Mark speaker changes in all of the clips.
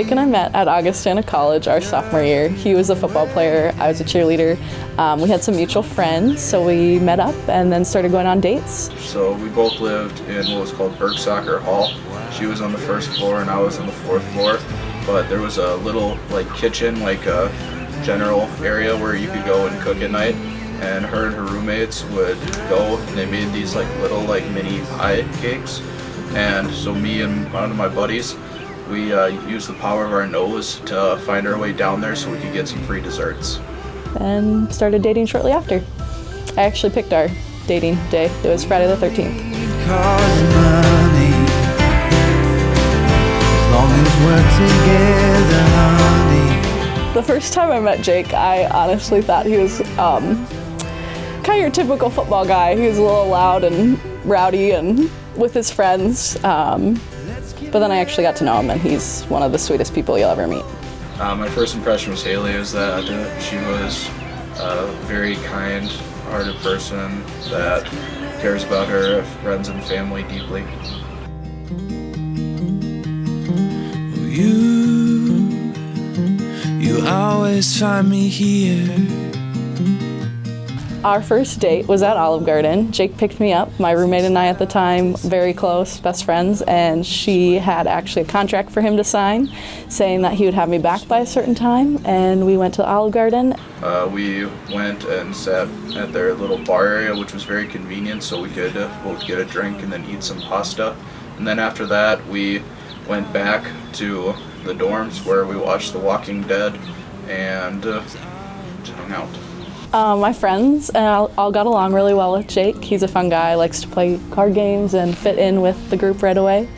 Speaker 1: Jake and I met at Augustana College our sophomore year. He was a football player, I was a cheerleader. We had some mutual friends, so we met up and then started going on dates.
Speaker 2: So we both lived in what was called Bergsacher Hall. She was on the first floor and I was on the fourth floor. But there was a little kitchen, a general area where you could go and cook at night. And her and her roommates would go and they made these little mini pie cakes. And so me and one of my buddies, we used the power of our nose to find our way down there so we could get some free desserts.
Speaker 1: And started dating shortly after. I actually picked our dating day. It was Friday the 13th. The first time I met Jake, I honestly thought he was kind of your typical football guy. He was a little loud and rowdy and with his friends. But then I actually got to know him, and he's one of the sweetest people you'll ever meet.
Speaker 2: My first impression was Haley was that she was a very kind-hearted person that cares about her friends and family deeply.
Speaker 3: You always find me here.
Speaker 1: Our first date was at Olive Garden. Jake picked me up. My roommate and I at the time, very close, best friends, and she had actually a contract for him to sign saying that he would have me back by a certain time, and we went to Olive Garden.
Speaker 2: We went and sat at their little bar area, which was very convenient, so we could both get a drink and then eat some pasta. And then after that, we went back to the dorms where we watched The Walking Dead and just hung out.
Speaker 1: My friends all got along really well with Jake. He's a fun guy, likes to play card games and fit in with the group right away.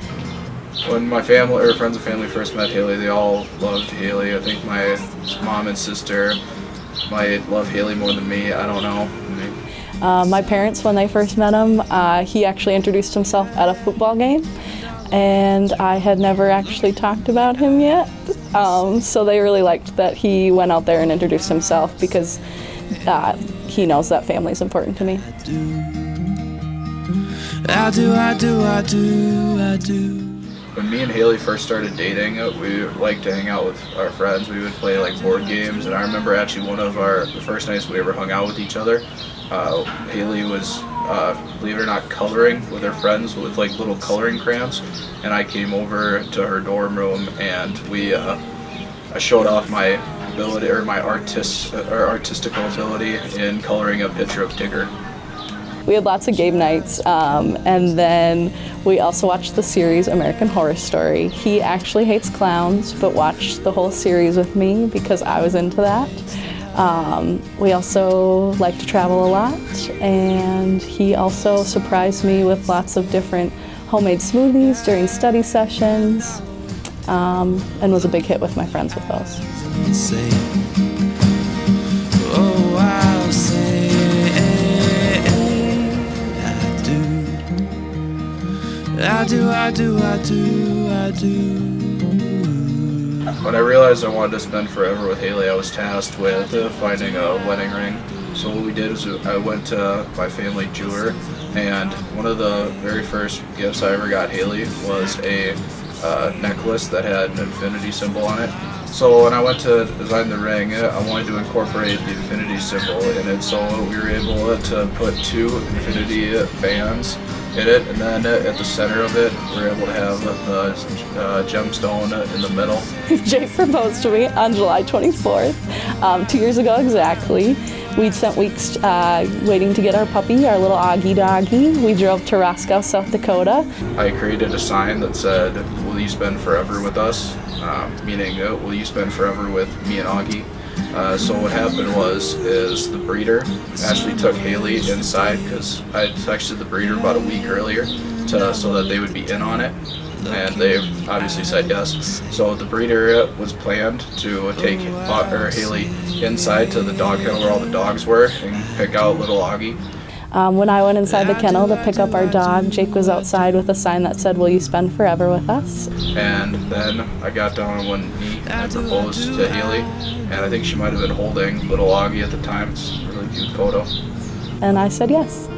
Speaker 2: When my family or friends and family first met Haley, they all loved Haley. I think my mom and sister might love Haley more than me. I don't know.
Speaker 1: My parents, when they first met him, he actually introduced himself at a football game, and I had never actually talked about him yet. So they really liked that he went out there and introduced himself because he knows that family's important to me.
Speaker 3: I do.
Speaker 2: When me and Haley first started dating, we liked to hang out with our friends. We would play board games, and I remember actually one of the first nights we ever hung out with each other, Haley was, believe it or not, coloring with her friends with little coloring crayons, and I came over to her dorm room and I showed off my ability or my artistical ability in coloring a picture of Tigger.
Speaker 1: We had lots of game nights, and then we also watched the series American Horror Story. He actually hates clowns, but watched the whole series with me because I was into that. We also like to travel a lot, and he also surprised me with lots of different homemade smoothies during study sessions, and was a big hit with my friends with those.
Speaker 3: I do.
Speaker 2: When I realized I wanted to spend forever with Haley, I was tasked with finding a wedding ring. So what we did is I went to my family jeweler, and one of the very first gifts I ever got Haley was a necklace that had an infinity symbol on it. So when I went to design the ring, I wanted to incorporate the infinity symbol in it, so we were able to put 2 infinity bands in it, and then at the center of it, we were able to have the gemstone in the middle.
Speaker 1: Jake proposed to me on July 24th, 2 years ago exactly. We'd spent weeks waiting to get our puppy, our little Augie doggy. We drove to Roscoe, South Dakota.
Speaker 2: I created a sign that said, "Will you spend forever with us?" Meaning, will you spend forever with me and Augie? So what happened is the breeder actually took Haley inside because I had texted the breeder about a week earlier so that they would be in on it, and they obviously said yes. So the breeder was planned to take Haley inside to the dog kennel where all the dogs were and pick out little Augie.
Speaker 1: When I went inside the kennel to pick up our dog, Jake was outside with a sign that said, "Will you spend forever with us?"
Speaker 2: And then I got down on one knee and proposed to Haley, and I think she might have been holding little Augie at the time. It's a really cute photo.
Speaker 1: And I said yes.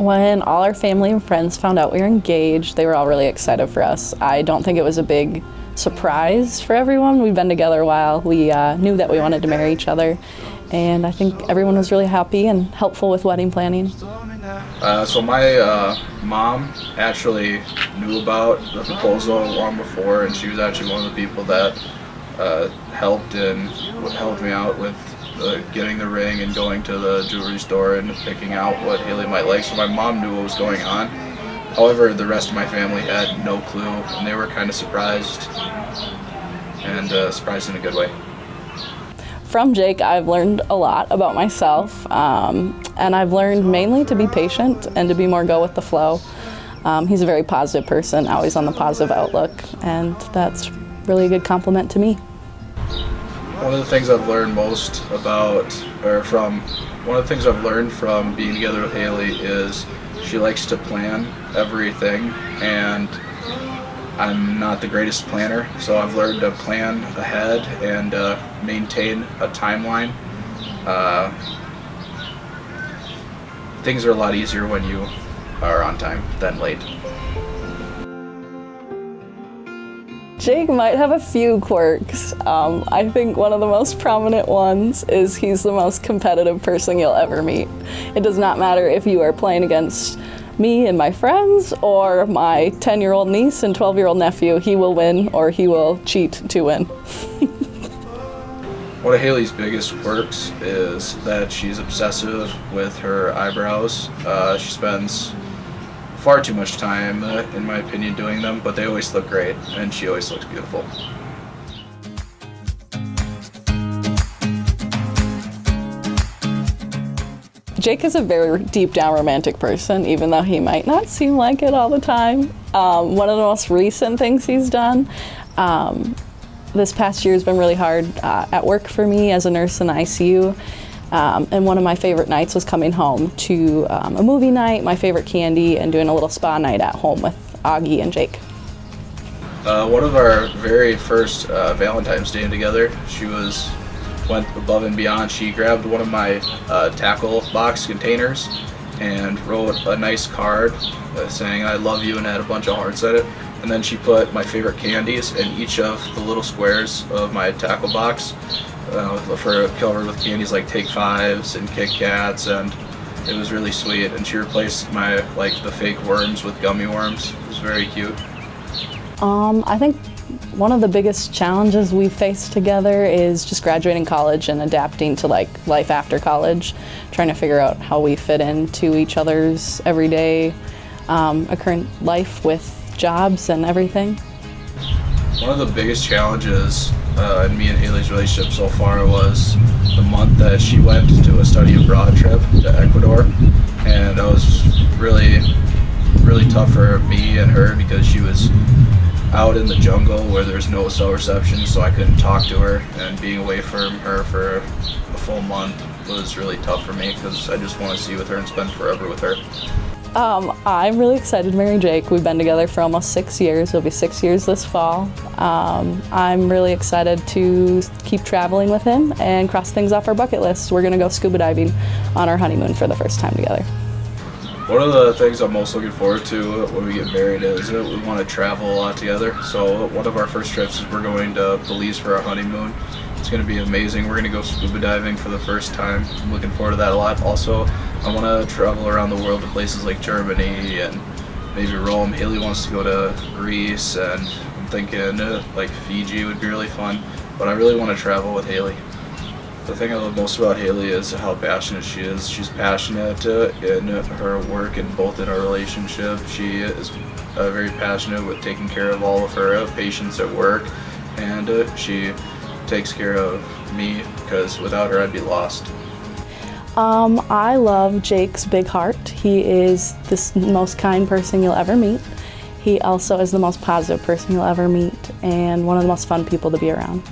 Speaker 1: When all our family and friends found out we were engaged, they were all really excited for us. I don't think it was a big surprise for everyone. We've been together a while. We knew that we wanted to marry each other, and I think everyone was really happy and helpful with wedding planning.
Speaker 2: So my mom actually knew about the proposal long before, and she was actually one of the people that helped me out with getting the ring and going to the jewelry store and picking out what Haley might like. So my mom knew what was going on. However, the rest of my family had no clue, and they were kind of surprised, and surprised in a good way.
Speaker 1: From Jake, I've learned a lot about myself, and I've learned mainly to be patient and to be more go with the flow. He's a very positive person, always on the positive outlook, and that's really a good compliment to me.
Speaker 2: One of the things I've learned from being together with Haley is she likes to plan everything, and I'm not the greatest planner, so I've learned to plan ahead and maintain a timeline. Things are a lot easier when you are on time than late.
Speaker 1: Jake might have a few quirks. I think one of the most prominent ones is he's the most competitive person you'll ever meet. It does not matter if you are playing against me and my friends or my 10-year-old niece and 12-year-old nephew. He will win or he will cheat to win.
Speaker 2: One of Haley's biggest quirks is that she's obsessive with her eyebrows. She spends far too much time, in my opinion, doing them, but they always look great, and she always looks beautiful.
Speaker 1: Jake is a very deep down romantic person, even though he might not seem like it all the time. One of the most recent things he's done, this past year has been really hard at work for me as a nurse in the ICU. And one of my favorite nights was coming home to a movie night, my favorite candy, and doing a little spa night at home with Augie and Jake.
Speaker 2: One of our very first Valentine's Day together, she went above and beyond. She grabbed one of my tackle box containers and wrote a nice card saying "I love you" and had a bunch of hearts in it. And then she put my favorite candies in each of the little squares of my tackle box. Covered with candies like Take Fives and Kit Kats, and it was really sweet. And she replaced the fake worms with gummy worms. It was very cute.
Speaker 1: I think one of the biggest challenges we faced together is just graduating college and adapting to life after college, trying to figure out how we fit into each other's everyday current life with jobs and everything.
Speaker 2: One of the biggest challenges in me and Haley's relationship so far was the month that she went to a study abroad trip to Ecuador, and that was really, really tough for me and her because she was out in the jungle where there's no cell reception, so I couldn't talk to her, and being away from her for a full month was really tough for me because I just want to see with her and spend forever with her.
Speaker 1: I'm really excited to marry Jake. We've been together for almost 6 years. It'll be 6 years this fall. I'm really excited to keep traveling with him and cross things off our bucket list. We're gonna go scuba diving on our honeymoon for the first time together.
Speaker 2: One of the things I'm most looking forward to when we get married is that we want to travel a lot together. So one of our first trips is we're going to Belize for our honeymoon. It's going to be amazing. We're going to go scuba diving for the first time. I'm looking forward to that a lot. Also, I want to travel around the world to places like Germany and maybe Rome. Haley wants to go to Greece, and I'm thinking like Fiji would be really fun. But I really want to travel with Haley. The thing I love most about Haley is how passionate she is. She's passionate in her work and both in our relationship. She is very passionate with taking care of all of her patients at work, and she takes care of me because without her I'd be lost.
Speaker 1: I love Jake's big heart. He is the most kind person you'll ever meet. He also is the most positive person you'll ever meet and one of the most fun people to be around.